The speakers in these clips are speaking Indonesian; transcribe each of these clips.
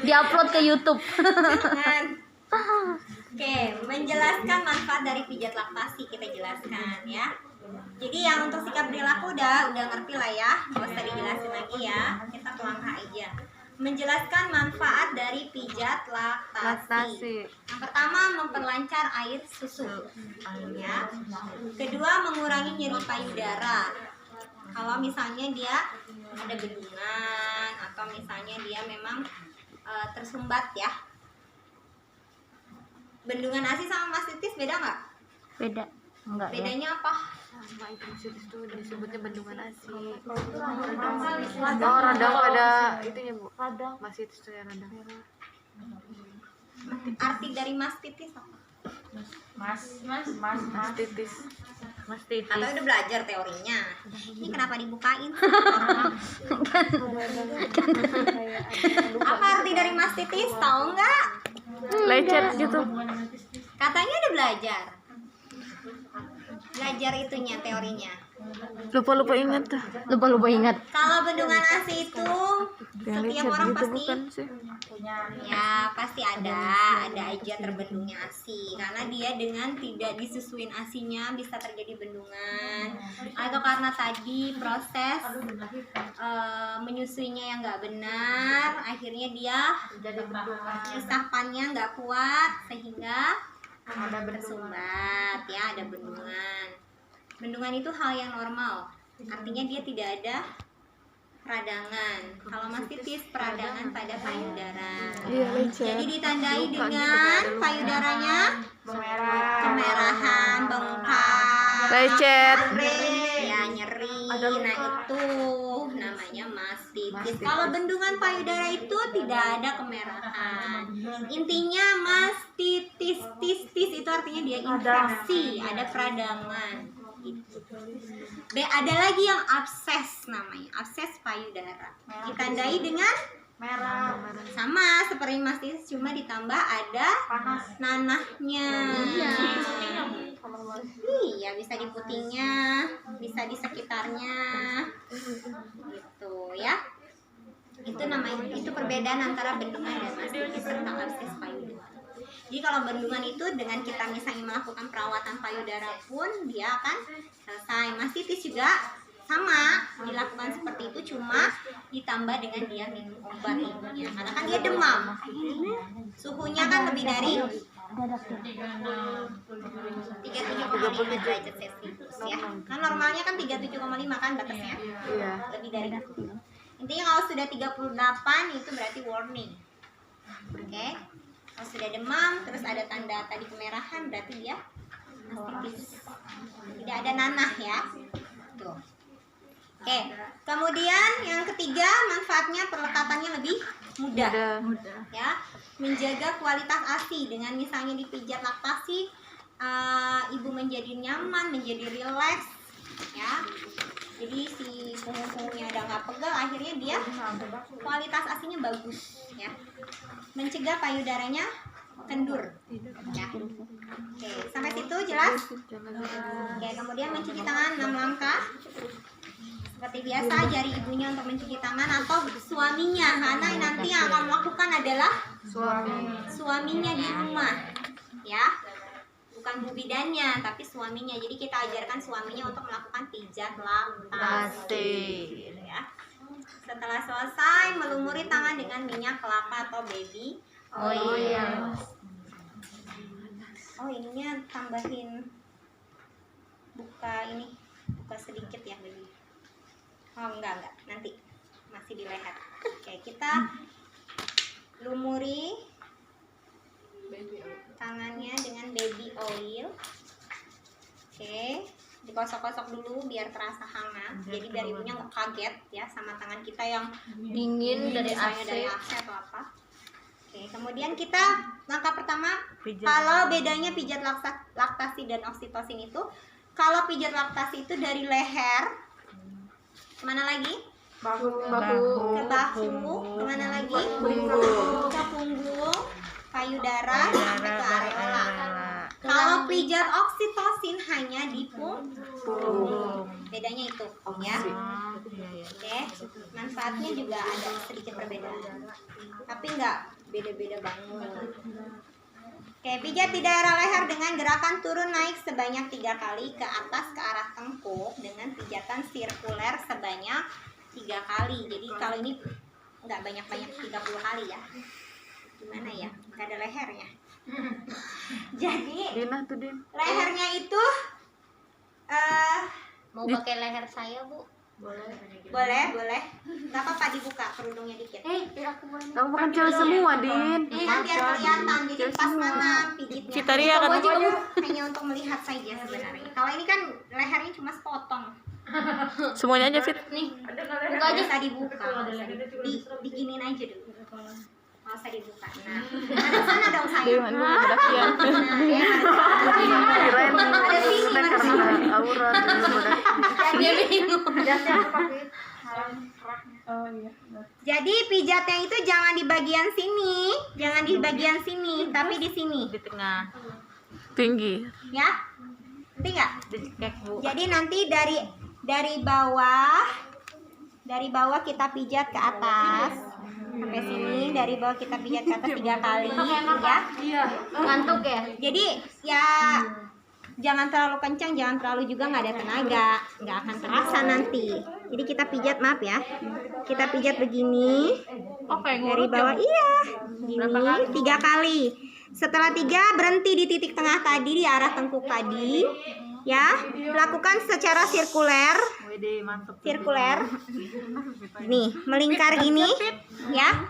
Diupload ke YouTube. Oke, menjelaskan manfaat dari pijat laktasi kita jelaskan ya. Jadi yang untuk sikap perilaku udah ngerti lah ya, nggak usah dijelasin lagi ya. Kita ke langkah aja. Menjelaskan manfaat dari pijat laktasi. Yang pertama, memperlancar air susu. Ya. Kedua, mengurangi nyeri payudara. Kalau misalnya dia ada bendungan atau misalnya dia memang tersumbat ya. Bendungan ASI sama mastitis beda nggak? Beda. Enggak ya. Bedanya apa? Sama itu mastitis tuh disebutnya bendungan ASI. Oh, radang pada itunya Bu. Radang. Mastitis tuh ya radang. Arti dari mastitis apa? Mastitis. Atau udah belajar teorinya? Ini kenapa dibukain? Apa arti dari mastitis? Tahu nggak? Lecet gitu. Katanya udah belajar. Belajar itunya teorinya. Lupa ingat tuh. Lupa ingat. Kalau bendungan ASI itu Yang setiap lecet orang gitu pasti bukan sih? ya pasti ada aja terbendungnya ASI karena dia dengan tidak disusuin ASInya bisa terjadi bendungan atau karena tadi proses menyusuinya yang nggak benar akhirnya dia isapannya nggak kuat sehingga ada bersumbat ya, ada bendungan. Bendungan itu hal yang normal, artinya dia tidak ada peradangan. Kalau mastitis peradangan pada payudara. Jadi ditandai dengan payudaranya kemerahan, bengkak, Lecet. ya nyeri. Nah itu namanya mastitis. Kalau bendungan payudara itu tidak ada kemerahan. Intinya mastitis itu artinya dia infeksi, ada peradangan. Gitu. Ada lagi yang abses namanya, abses payudara. Ditandai dengan merah. Sama seperti mastitis cuma ditambah ada nanahnya. Iya, bisa di putingnya, bisa di sekitarnya. Gitu ya. Itu namanya, itu perbedaan antara bendungan dan mastitis serta abses payudara. Jadi kalau bendungan itu dengan kita misalnya melakukan perawatan payudara pun dia akan selesai. Mastitis juga sama dilakukan seperti itu cuma ditambah dengan dia minum obat ibunya karena kan dia demam. Suhunya kan lebih dari 37,5 derajat Celcius ya. Kan normalnya kan 37,5 kan batasnya. Iya. Lebih dari itu. Intinya kalau sudah 38 itu berarti warning. Oke. Kalau sudah demam, terus ada tanda tadi kemerahan, berarti dia mastitis. Tidak ada nanah ya. Tuh. Oke. Kemudian yang ketiga, manfaatnya perlekatannya lebih mudah. Ya, menjaga kualitas ASI dengan misalnya dipijat laktasi, ibu menjadi nyaman, menjadi rileks, ya. Jadi si punggung-punggungnya udah nggak pegal, akhirnya dia kualitas ASInya bagus, ya. Mencegah payudaranya kendur, ya. Oke, sampai situ jelas? Oke, kemudian mencuci tangan 6 langkah. Seperti biasa, jari ibunya untuk mencuci tangan atau suaminya, karena nanti yang akan melakukan adalah suaminya di rumah, ya. Bukan bu bidannya, tapi suaminya. Jadi kita ajarkan suaminya untuk melakukan pijat laktasi, ya. Setelah selesai, melumuri tangan dengan minyak kelapa atau baby oil. Oh, ininya tambahin buka sedikit ya, baby. Oh, enggak, nanti masih di leher. Oke, kita lumuri tangannya dengan baby oil. Oke, dikosok-kosok dulu biar terasa hangat. Jadi biar ibunya nggak kaget ya sama tangan kita yang Dingin dari dari AC. AC atau apa. Oke, kemudian kita langkah pertama, kalau bedanya pijat laktasi dan oksitosin itu, kalau pijat laktasi itu dari leher, kemana lagi? Bahu. Ke bahu, kemana lagi? Ke punggung, payudara sampai ke areola. Kalau pijat oksitosin hanya di punggung. Bedanya itu, ya. Oke. Manfaatnya juga ada sedikit perbedaan. Tapi nggak beda-beda banget. Oke, pijat di daerah leher dengan gerakan turun naik sebanyak 3 kali ke atas ke arah tengkuk dengan pijatan sirkuler sebanyak 3 kali. Jadi kalau ini nggak banyak-banyak 30 kali ya. Gimana ya? Nggak ada lehernya. Jadi Dina tuh Din. lehernya itu Mau pakai leher saya, Bu? boleh. Nggak apa-apa dibuka kerudungnya dikit. Kamu bukan cewek semua, Din. Kan biar kelihatan, jadi pas mana pijitnya. Citaria kan Hanya untuk melihat saja sebenarnya. Kalau ini kan lehernya cuma sepotong. semuanya aja Fit. Nih, Buka aja, bisa dibuka. Diginin aja dulu. Nggak usah dibuka. Nah, ada sana dong sayang. Nah, ya, Kirain ada sini, mana sini. karena aurat dia bingung. Jadi pijatnya itu jangan di bagian sini, tapi di sini, Di tengah. tinggi. ya. Ngerti nggak? Dicek, Bu. Jadi nanti dari bawah kita pijat ke atas sampai sini, dari bawah kita pijat ke atas 3 kali, ya. Ngantuk ya? Jadi ya jangan terlalu kencang, jangan terlalu juga nggak ada tenaga, nggak akan terasa nanti. Jadi kita pijat, maaf ya, kita pijat begini dari bawah, iya, gini 3 kali. Setelah 3 berhenti di titik tengah tadi, di arah tengkuk tadi, ya. Lakukan secara sirkuler, nih melingkar gini, ya.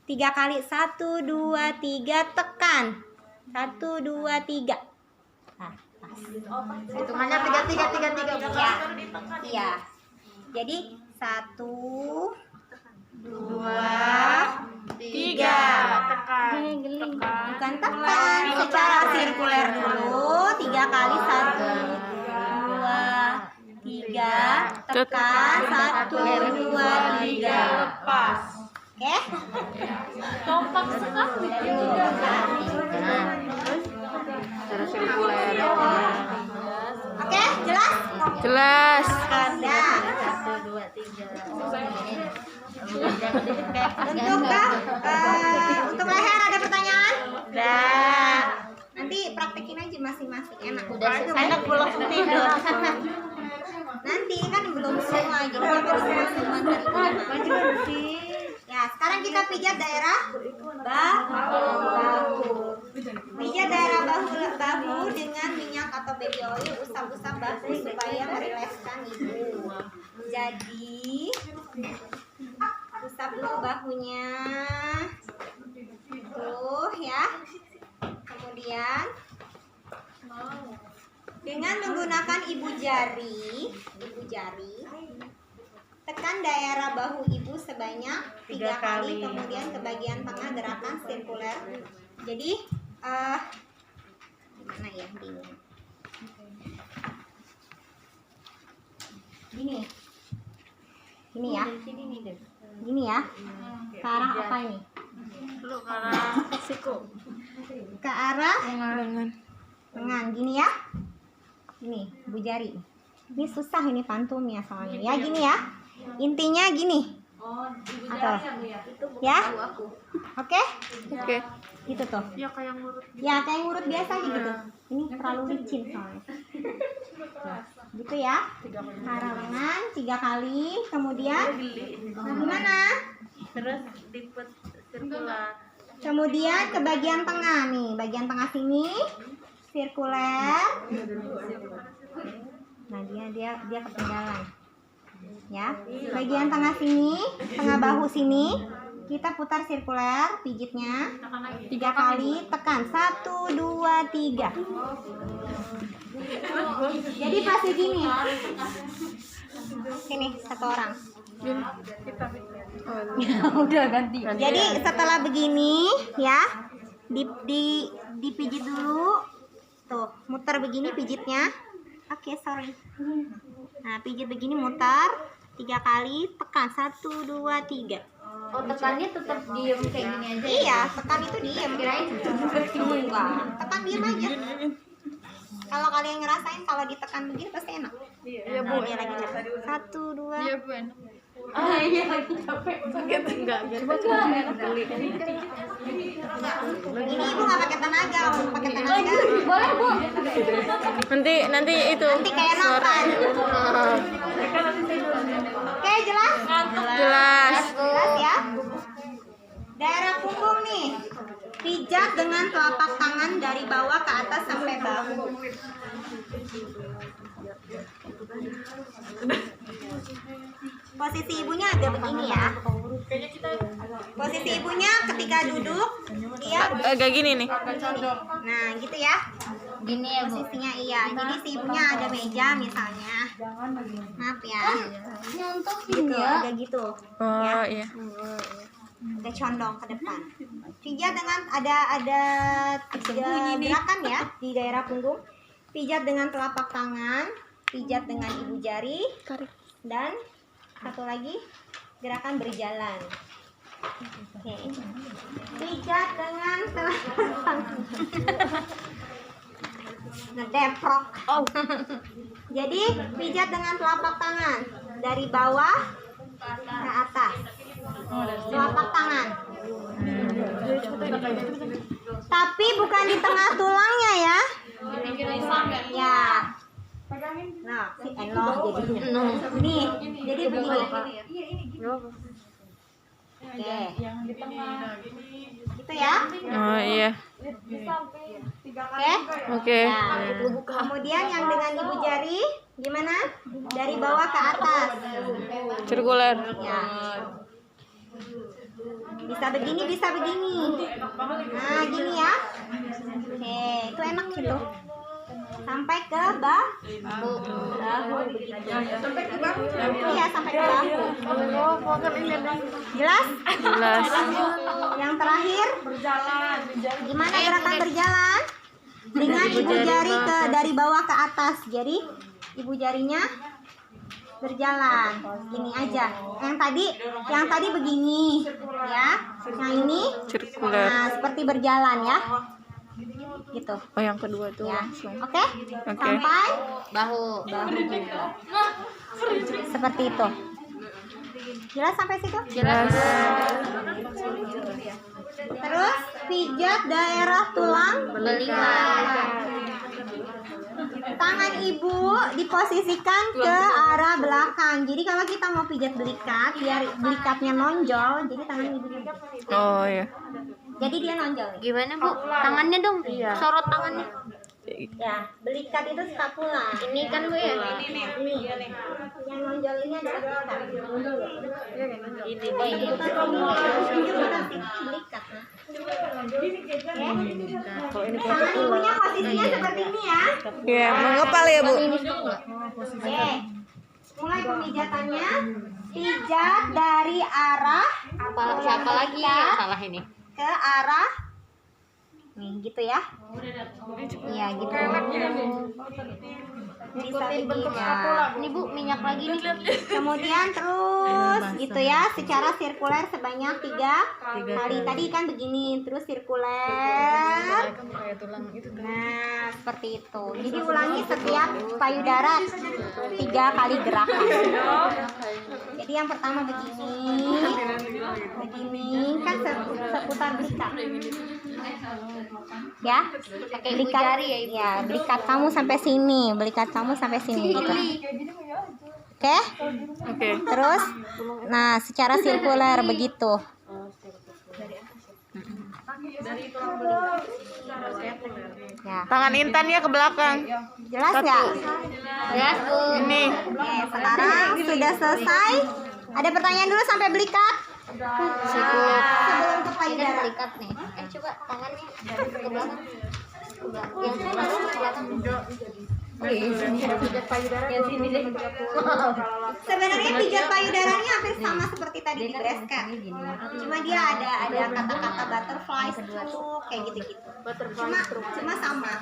3 kali, 1, 2, 3, tekan, 1, 2, 3. Nah, pas. Hitungannya 3. Iya. Jadi 1, 2, 3. Bukan tekan, secara sirkuler dulu 3 kali, 1, 2, 3, tekan, 1, 2, 3, lepas. Oke? Kompak sekali. Cara sirkuler. Oke, jelas? Jelas. Ada. 1, 2, 3. Untuk leher ada pertanyaan? Udah. Nanti praktekin aja masing-masing, enak. Udah selesai. Enak pulang tidur. Nanti kan belum semua, jadi ya, sekarang kita pijat daerah bahu. Pijat daerah bahu dengan minyak atau baby oil, usap-usap bahu supaya merilekskan ibu. Jadi usap dulu bahunya, tuh ya. Kemudian dengan menggunakan ibu jari, tekan daerah bahu ibu sebanyak 3 kali, kemudian ke bagian tengah gerakan sirkuler. Jadi gimana ya, bingung. Gini ya. Gini ya. Ke arah apa ini? Lu karena siku. Ke arah Lengan. lengan, gini ya. Ini, ibu jari. Ini susah ini pantumnya soalnya. Ya gini ya. Intinya gini. Atau ya. Oke? Oke. Gitu tuh. Ya kayak ngurut. Ya, kayak ngurut biasa gitu. Ini terlalu licin soalnya. Nah, gitu ya. Arah lengan 3 kali, kemudian gimana? Terus dipet sirkular. Kemudian ke bagian tengah nih, bagian tengah sini sirkuler. Nah, dia ketinggalan. Ya, bagian tengah sini, tengah bahu sini, kita putar sirkuler, pijitnya 3 kali, tekan 1, 2, 3. Jadi pasti gini. Sini satu orang. Udah ganti. Jadi setelah begini ya, dipijit dulu. Tuh, muter begini pijitnya. Oke, sorry. Nah, pijit begini, mutar 3 kali, tekan 1, 2, 3. Oh, tekannya tetap diem kayak gini aja. Iya, tekan itu diem. Kirain Enggak, tekan diem aja. Kalau kalian ngerasain kalau ditekan begini pasti enak. Iya Nah, dia lagi capek. 1, 2. Iya bu enak. Ah, iya lagi capek. Enggak, coba enak kali. Ini ibu nggak pakai tenaga, pakai tenaga. Boleh, Bu. Nanti itu. Nanti kayak nonton. Oke, jelas? Jelas. Jelas ya. Daerah punggung nih. Pijat dengan telapak tangan dari bawah ke atas sampai bahu. Posisi ibunya ada begini ya. Posisi ibunya ketika duduk dia Agak gini nih. nah gitu ya. Gini ya, Bu. Posisinya iya. Jadi si ibunya ada meja misalnya. Maaf ya. Nyontokin Gitu, ya. agak gitu. Oh iya. Agak condong ke depan. Pijat dengan ada gerakan ya di daerah punggung. Pijat dengan telapak tangan, pijat dengan ibu jari, dan satu lagi gerakan berjalan. Oke. Pijat dengan telapak tangan. Ngedeprok. Oh. Jadi pijat dengan telapak tangan dari bawah ke atas. Telapak tangan. Tapi bukan di tengah tulangnya ya. Ya. Nah, si enoh jadinya. Nih, jadi begini. Oke. Gitu ya. Oh iya. Oke. Oke. Nah, kemudian yang dengan ibu jari gimana? Dari bawah ke atas. Sirkuler. Ya. Bisa begini, bisa begini. Nah, gini ya. Oke, itu enak gitu. Sampai ke bahu begitu. Iya, sampai ke bahu. Jelas? Jelas. Yang terakhir, gimana gerakan berjalan? Dengan ibu jari dari bawah ke atas. Jadi, ibu jarinya berjalan. Gini aja. Yang tadi begini, ya. Yang ini, Sirkuler. nah seperti berjalan ya. Gitu. Oh yang kedua tuh Ya. langsung. Oke? Sampai Bahu. juga. Seperti itu. Jelas sampai situ? Jelas. Terus pijat daerah tulang Belikat. Tangan ibu diposisikan ke arah belakang. Jadi kalau kita mau pijat belikat, biar belikatnya nonjol, jadi tangan ibu nonjol. Oh iya. Jadi dia nonjol nih. Gimana, Bu? Tangannya dong. Sorot tangannya. Ya, belikat itu scapula. Ini kan, Bu ya. Ini. Yang nonjol ini adalah belikat. Ini nih. Belikat. Tangan ibunya posisinya seperti ini ya. Iya, mengepal ya, Bu. Oke. Mulai pemijatannya. Pijat dari arah Siapa lagi yang salah ini? ke arah nih gitu ya. Iya gitu. Bisa begini ya. Ini, Bu, minyak lagi nih. Kemudian terus gitu ya, secara sirkuler sebanyak 3 kali. Tadi kan begini, terus sirkuler. Nah, seperti itu. Jadi ulangi setiap payudara 3 kali gerakan. Jadi yang pertama begini, kan seputar belikat. Ya, Pakai ibu jari ya, Ibu. ya, belikat kamu sampai sini, gitu. Oke? Oke. Terus, nah secara sirkuler begitu. Ya, Tangan Intan ya ke belakang. jelas nggak? Jelas, Bu. Ini. Oke, sekarang sudah selesai. Ada pertanyaan dulu sampai belikat? Cukup. Sebelum ke Ini kan payudara. belikat nih. Coba tangannya ke belakang. Yang sana ke belakang. Yang sini deh. Sebenarnya pijat payudaranya hampir sama seperti tadi di breast care. Cuma dia ada kata-kata butterfly stroke kayak gitu-gitu. Cuma sama.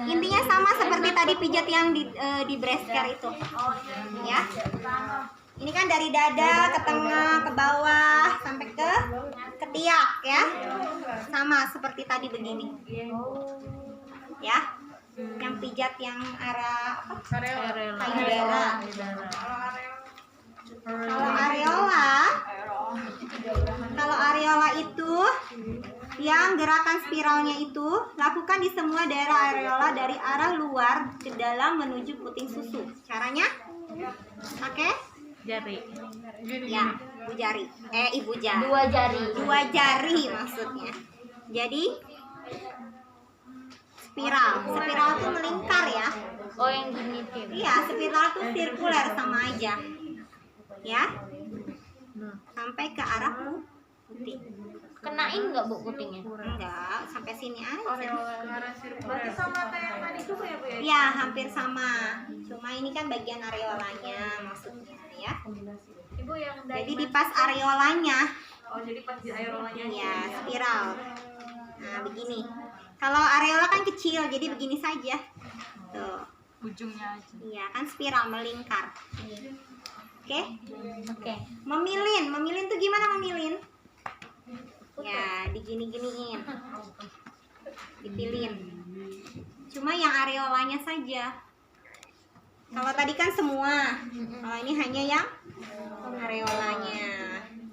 Intinya sama seperti tadi pijat yang di breast care itu. Ya. Ini kan dari dada ke tengah, ke bawah, sampai ke ketiak ya. Sama seperti tadi begini. Ya. Yang pijat yang arah apa? Payudara. Kalau areola itu yang gerakan spiralnya itu lakukan di semua daerah areola dari arah luar ke dalam menuju puting susu. Caranya? Pakai Jari. ya, ibu jari. Ibu jari. Dua jari. 2 jari maksudnya. Jadi spiral. Spiral itu melingkar ya. Oh, yang gini tuh. Iya, spiral itu sirkuler sama aja. Ya. Sampai ke arah puting. Kenain nggak Bu putingnya? Enggak, sampai sini aja. Berarti sama kayak yang tadi juga ya Bu ya? Ya, hampir sama. Cuma ini kan bagian areolanya maksudnya ya. Ibu yang Jadi di pas areolanya, Oh jadi pas di aerolanya. ya spiral. Nah, begini. Kalau areola kan kecil, jadi begini saja. Tuh. Ujungnya aja. Iya, kan spiral melingkar. Oke? Oke. Memilin tuh gimana memilin? Ya, digini-giniin. Dipilin. Cuma yang areolanya saja. Kalau tadi kan semua. Kalau ini hanya yang areolanya.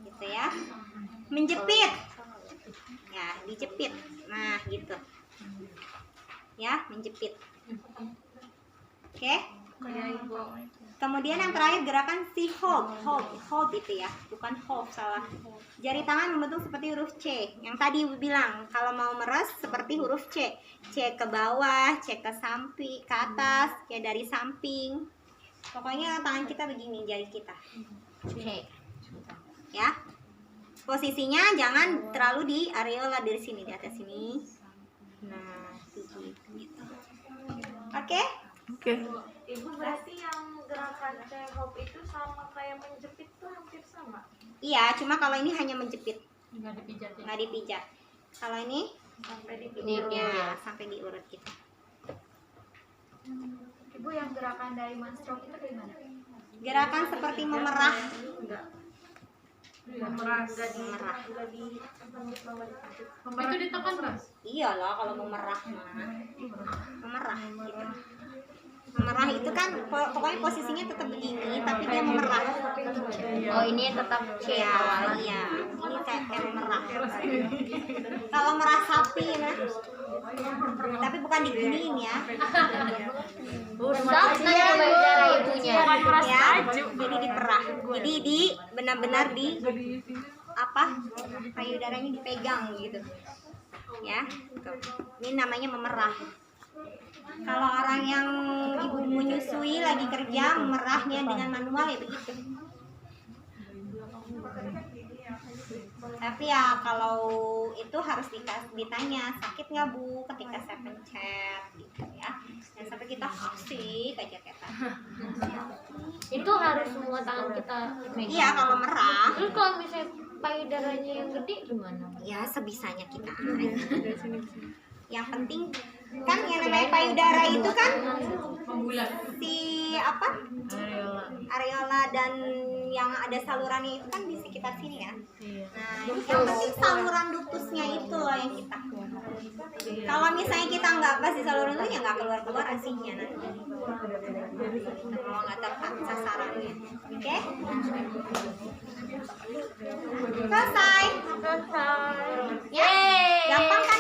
Gitu ya. Menjepit. Ya, dijepit. Nah, gitu. Ya, menjepit. Oke? Kemudian yang terakhir gerakan si hop itu ya, bukan hop, salah. Jari tangan membentuk seperti huruf C. Yang tadi Ibu bilang, kalau mau meres seperti huruf C. C ke bawah, C ke samping, ke atas, ya dari samping. Pokoknya tangan kita begini, jari kita. Oke. Ya. Posisinya jangan terlalu di areola dari sini, di atas sini. Nah, gitu. Oke? Oke. Ibu berarti yang gerakan C-hop itu sama kayak menjepit tuh hampir sama. Iya, cuma kalau ini hanya menjepit, Nggak dipijat ya? nggak dipijat. Kalau ini Sampai di ya, sampai diurut gitu. Ibu yang gerakan dari stroke itu gimana? Gerakan seperti memerah. Memerah. Itu ditekan Mas? Iyalah kalau memerah mah. Memerah gitu. Memerah itu kan pokoknya posisinya tetap begini, tapi dia memerah. Oh, ini tetap C Ya, awalnya. iya. Ini kayak memerah. Kalau merah sapi nah. Tapi bukan diginiin ya. Sok nanya payudara ibunya. Ya, jadi diperah. Jadi di benar-benar di apa? Payudaranya dipegang gitu. Ya. Tuh. Ini namanya memerah. Kalau orang yang ibu menyusui lagi kerja, memerahnya dengan manual ya begitu. Tapi ya kalau itu harus ditanya sakit nggak Bu ketika saya pencet gitu ya. Dan sampai kita asik aja kayak tadi. Itu harus semua tangan kita megang. Iya kalau merah, Terus kalau misalnya payudaranya yang gede gimana? ya sebisanya kita aja. Yang penting kan yang namanya payudara itu kan si apa? Areola dan yang ada salurannya itu kan di sekitar sini ya. Nah, yang penting saluran ductusnya itu loh yang kita. Kalau misalnya kita nggak pas di saluran itu ya nggak keluar asinya nanti. Kalau nggak tepat sasarannya, oke? Selesai. Yeay. Gampang kan?